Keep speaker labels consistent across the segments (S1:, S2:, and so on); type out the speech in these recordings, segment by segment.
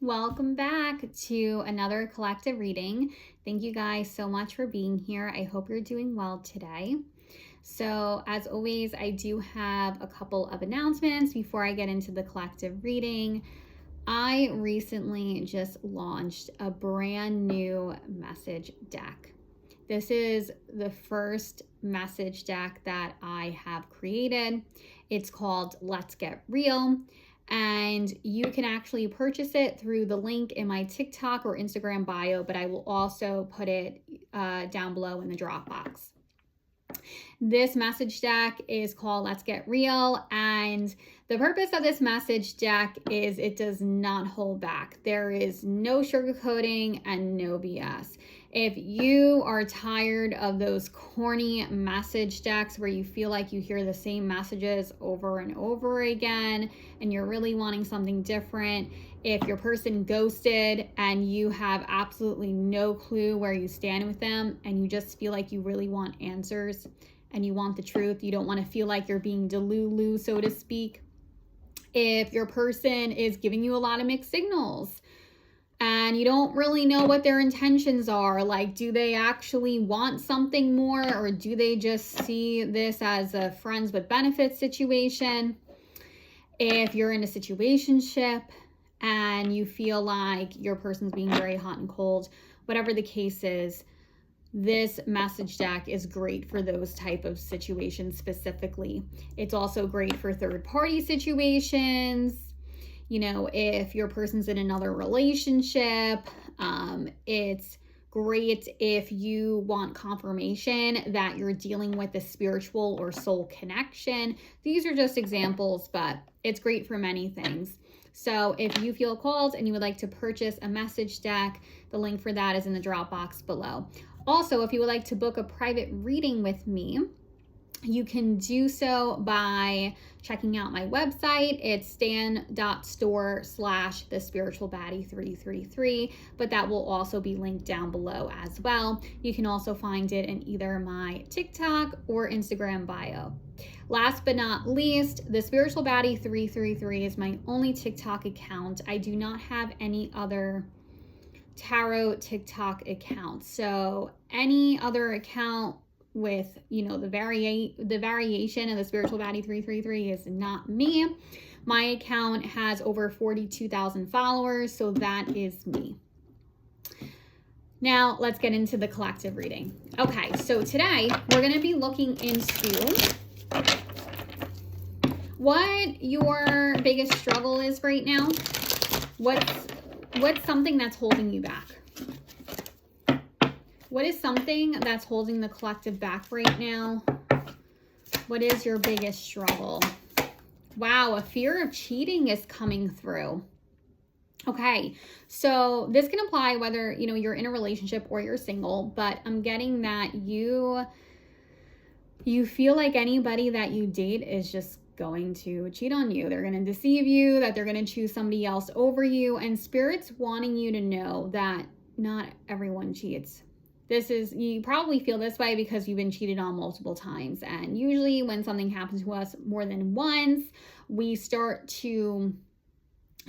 S1: Welcome back to another collective reading. Thank you guys so much for being here. I hope you're doing well today. So, as always, I do have a couple of announcements before I get into the collective reading. I recently just launched a brand new message deck. This is the first message deck that I have created. It's called Let's Get Real. And you can actually purchase it through the link in my TikTok or Instagram bio, but I will also put it down below in the Dropbox. This message deck is called Let's Get Real, and the purpose of this message deck is it does not hold back. There is no sugarcoating and no BS. If you are tired of those corny message decks where you feel like you hear the same messages over and over again and you're really wanting something different, if your person ghosted and you have absolutely no clue where you stand with them and you just feel like you really want answers and you want the truth, you don't want to feel like you're being delulu, so to speak. If your person is giving you a lot of mixed signals and you don't really know what their intentions are, like, do they actually want something more, or do they just see this as a friends with benefits situation? If you're in a situationship and you feel like your person's being very hot and cold, whatever the case is, this message deck is great for those type of situations specifically. It's also great for third-party situations. You know, if your person's in another relationship, it's great if you want confirmation that you're dealing with a spiritual or soul connection. These are just examples, but it's great for many things. So if you feel called and you would like to purchase a message deck, the link for that is in the Dropbox below. Also, if you would like to book a private reading with me, you can do so by checking out my website. It's stan.store/thespiritualbaddie333, but that will also be linked down below as well. You can also find it in either my TikTok or Instagram bio. Last but not least, the Spiritual Baddie 333 is my only TikTok account. I do not have any other tarot TikTok account. So any other account with, you know, the variation of the Spiritual Baddie 333 is not me. My account has over 42,000 followers, so that is me. Now let's get into the collective reading. Okay, so today we're going to be looking into what your biggest struggle is right now. What's something that's holding you back? What is something that's holding the collective back right now? What is your biggest struggle? Wow, a fear of cheating is coming through. Okay, so this can apply whether, you know, you're in a relationship or you're single, but I'm getting that you feel like anybody that you date is just going to cheat on you. They're going to deceive you, that they're going to choose somebody else over you, and Spirit's wanting you to know that not everyone cheats. You probably feel this way because you've been cheated on multiple times, and usually when something happens to us more than once, we start to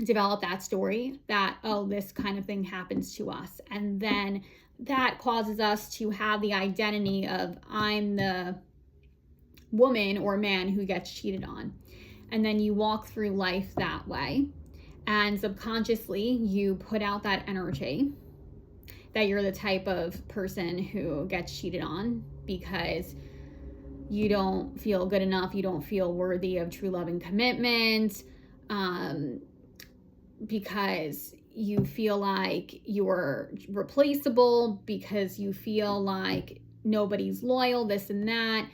S1: develop that story that, oh, this kind of thing happens to us, and then that causes us to have the identity of, I'm the woman or man who gets cheated on. And then you walk through life that way, and subconsciously you put out that energy that you're the type of person who gets cheated on because you don't feel good enough, you don't feel worthy of true love and commitment, because you feel like you're replaceable, because you feel like nobody's loyal, this and that.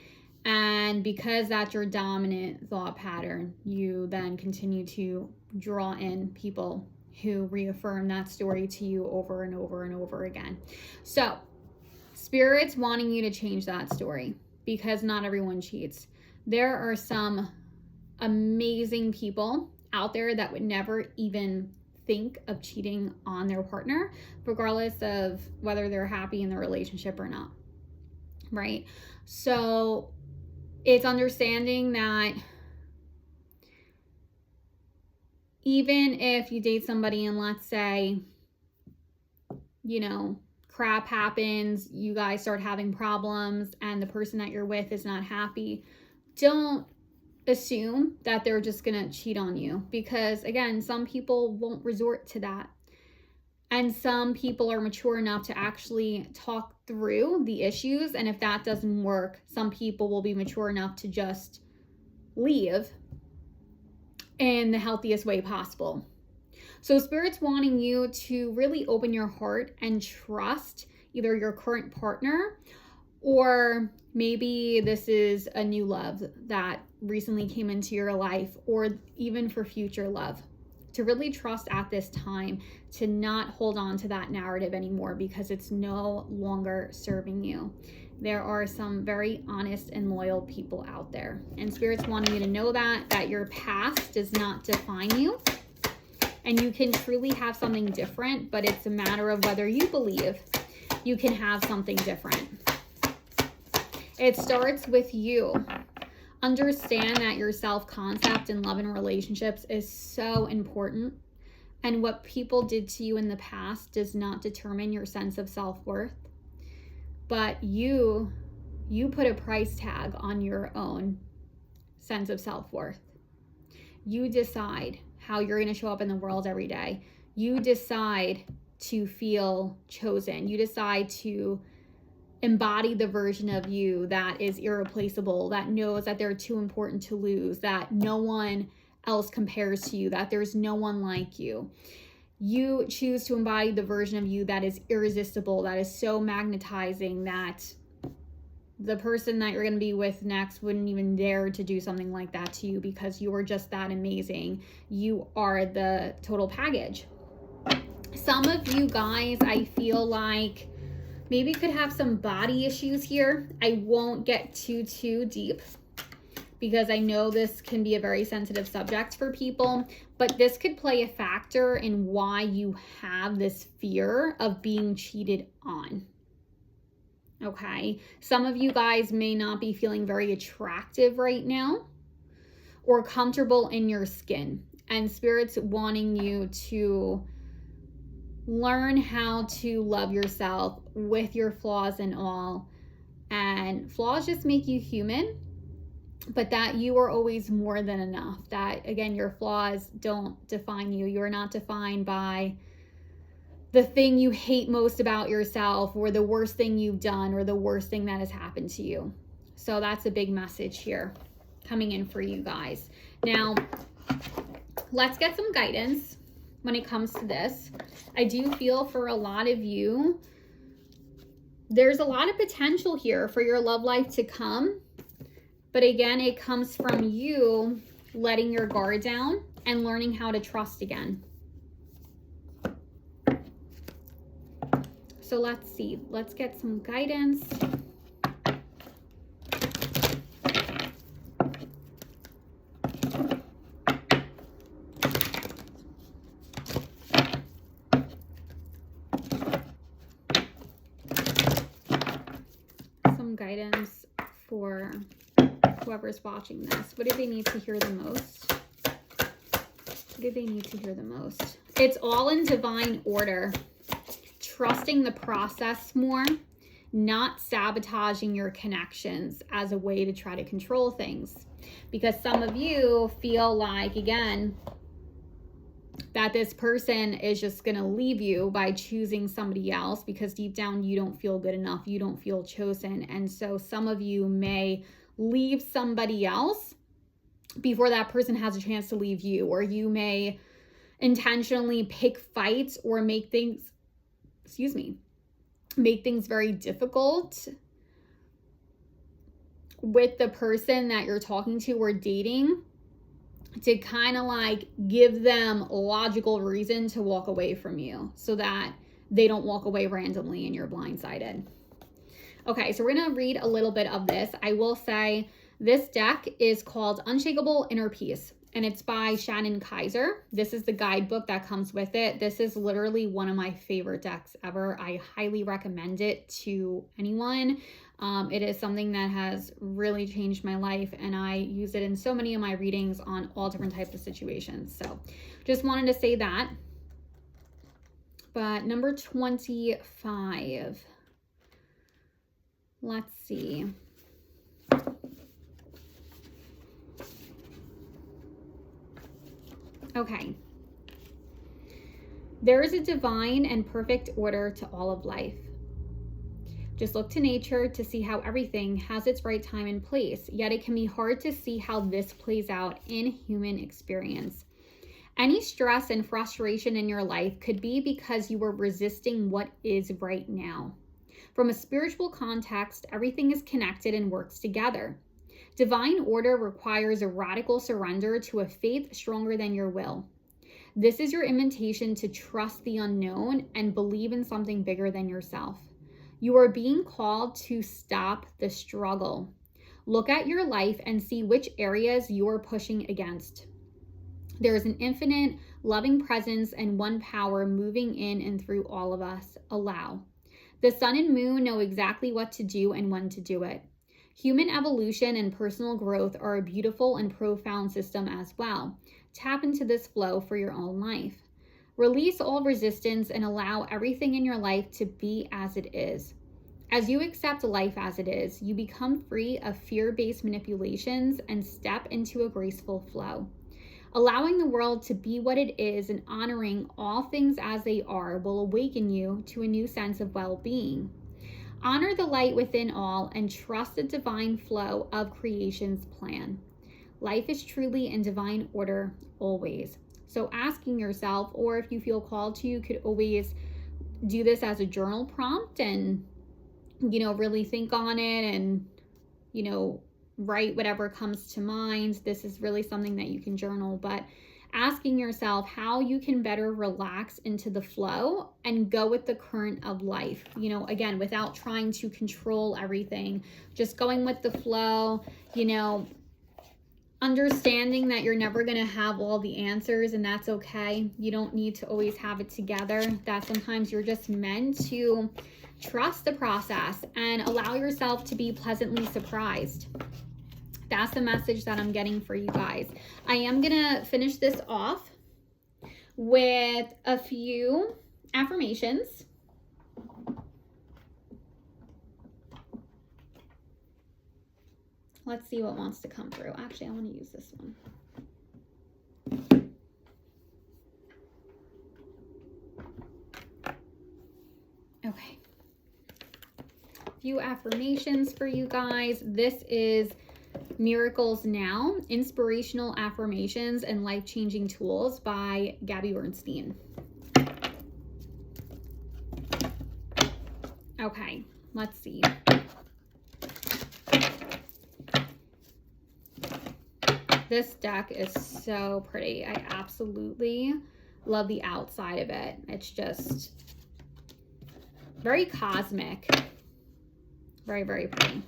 S1: And because that's your dominant thought pattern, you then continue to draw in people who reaffirm that story to you over and over and over again. So Spirit's wanting you to change that story because not everyone cheats. There are some amazing people out there that would never even think of cheating on their partner, regardless of whether they're happy in their relationship or not, right? So it's understanding that even if you date somebody and let's say, crap happens, you guys start having problems and the person that you're with is not happy, don't assume that they're just gonna cheat on you, because again, some people won't resort to that. And some people are mature enough to actually talk through the issues. And if that doesn't work, some people will be mature enough to just leave in the healthiest way possible. So Spirit's wanting you to really open your heart and trust either your current partner, or maybe this is a new love that recently came into your life, or even for future love. To really trust at this time, to not hold on to that narrative anymore, because it's no longer serving you. There are some very honest and loyal people out there. And Spirit's wanting you to know that your past does not define you. And you can truly have something different, but it's a matter of whether you believe you can have something different. It starts with you. Understand that your self-concept in love and relationships is so important. And what people did to you in the past does not determine your sense of self-worth. But you put a price tag on your own sense of self-worth. You decide how you're going to show up in the world every day. You decide to feel chosen. You decide to embody the version of you that is irreplaceable, that knows that they're too important to lose, that no one else compares to you, that there's no one like you. You choose to embody the version of you that is irresistible, that is so magnetizing that the person that you're going to be with next wouldn't even dare to do something like that to you, because you are just that amazing. You are the total package. Some of you guys, I feel like, maybe could have some body issues here. I won't get too deep, because I know this can be a very sensitive subject for people, but this could play a factor in why you have this fear of being cheated on. Okay, some of you guys may not be feeling very attractive right now or comfortable in your skin, and Spirit's wanting you to learn how to love yourself with your flaws and all. And flaws just make you human, but that you are always more than enough. That, again, your flaws don't define you. You are not defined by the thing you hate most about yourself, or the worst thing you've done, or the worst thing that has happened to you. So that's a big message here coming in for you guys. Now, let's get some guidance when it comes to this. I do feel for a lot of you, there's a lot of potential here for your love life to come. But again, it comes from you letting your guard down and learning how to trust again. So let's see. Let's get some guidance. Some guidance for whoever's watching this. What do they need to hear the most? What do they need to hear the most? It's all in divine order. Trusting the process more, not sabotaging your connections as a way to try to control things. Because some of you feel like, again, that this person is just going to leave you by choosing somebody else, because deep down you don't feel good enough, you don't feel chosen. And so some of you may leave somebody else before that person has a chance to leave you, or you may intentionally pick fights or make things very difficult with the person that you're talking to or dating, to kind of like give them logical reason to walk away from you, so that they don't walk away randomly and you're blindsided. Okay, so we're going to read a little bit of this. I will say this deck is called Unshakable Inner Peace. and it's by Shannon Kaiser. This is the guidebook that comes with it. This is literally one of my favorite decks ever. I highly recommend it to anyone. It is something that has really changed my life, and I use it in so many of my readings on all different types of situations. So just wanted to say that. But number 25, let's see. Okay. There is a divine and perfect order to all of life. Just look to nature to see how everything has its right time and place, yet it can be hard to see how this plays out in human experience. Any stress and frustration in your life could be because you were resisting what is right now. From a spiritual context, everything is connected and works together. Divine order requires a radical surrender to a faith stronger than your will. This is your invitation to trust the unknown and believe in something bigger than yourself. You are being called to stop the struggle. Look at your life and see which areas you are pushing against. There is an infinite, loving presence and one power moving in and through all of us. Allow. The sun and moon know exactly what to do and when to do it. Human evolution and personal growth are a beautiful and profound system as well. Tap into this flow for your own life. Release all resistance and allow everything in your life to be as it is. As you accept life as it is, you become free of fear-based manipulations and step into a graceful flow. Allowing the world to be what it is and honoring all things as they are will awaken you to a new sense of well-being. Honor the light within all and trust the divine flow of creation's plan. Life is truly in divine order always. So asking yourself, or if you feel called to, you could always do this as a journal prompt and, really think on it and, write whatever comes to mind. This is really something that you can journal, but asking yourself how you can better relax into the flow and go with the current of life, again, without trying to control everything, just going with the flow, understanding that you're never going to have all the answers, and that's okay. You don't need to always have it together. That sometimes you're just meant to trust the process and allow yourself to be pleasantly surprised. That's the message that I'm getting for you guys. I am going to finish this off with a few affirmations. Let's see what wants to come through. Actually, I want to use this one. Okay. A few affirmations for you guys. This is Miracles Now, Inspirational Affirmations and Life-Changing Tools by Gabby Bernstein. Okay, let's see. This deck is so pretty. I absolutely love the outside of it. It's just very cosmic. Very, very pretty.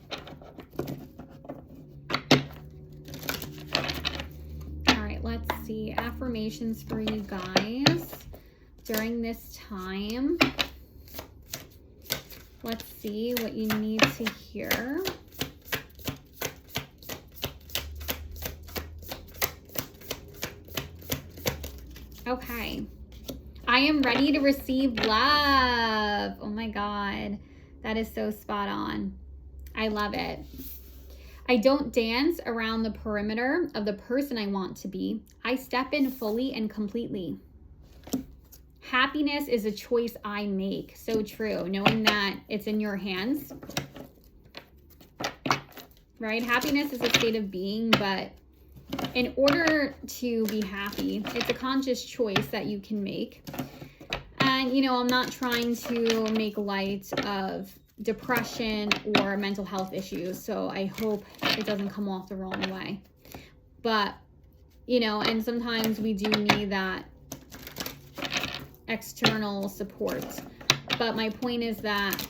S1: Let's see, affirmations for you guys during this time. Let's see what you need to hear. Okay. I am ready to receive love. Oh my God. That is so spot on. I love it. I don't dance around the perimeter of the person I want to be. I step in fully and completely. Happiness is a choice I make. So true. Knowing that it's in your hands. Right? Happiness is a state of being, but in order to be happy, it's a conscious choice that you can make. And, I'm not trying to make light of depression or mental health issues, so I hope it doesn't come off the wrong way. But and sometimes we do need that external support, but my point is that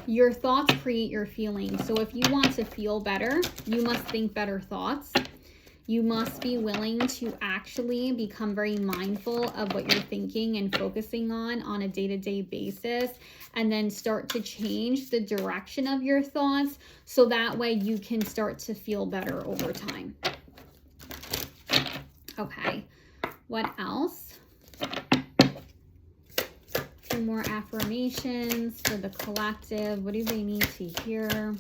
S1: your thoughts create your feelings. So if you want to feel better, you must think better thoughts. You must be willing to actually become very mindful of what you're thinking and focusing on a day-to-day basis, and then start to change the direction of your thoughts so that way you can start to feel better over time. Okay, what else? A few more affirmations for the collective. What do they need to hear?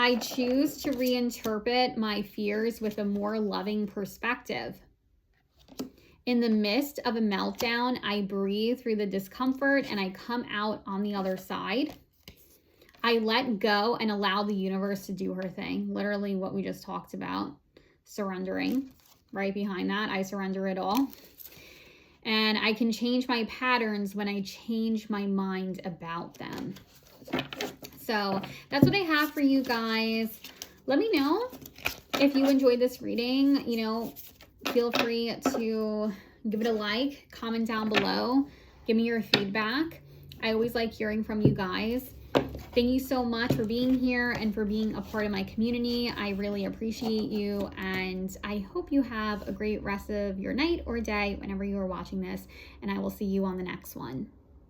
S1: I choose to reinterpret my fears with a more loving perspective. In the midst of a meltdown, I breathe through the discomfort and I come out on the other side. I let go and allow the universe to do her thing. Literally what we just talked about. Surrendering. Right behind that, I surrender it all. And I can change my patterns when I change my mind about them. So that's what I have for you guys. Let me know if you enjoyed this reading. You know, feel free to give it a like, comment down below, give me your feedback. I always like hearing from you guys. Thank you so much for being here and for being a part of my community. I really appreciate you, and I hope you have a great rest of your night or day whenever you are watching this, and I will see you on the next one.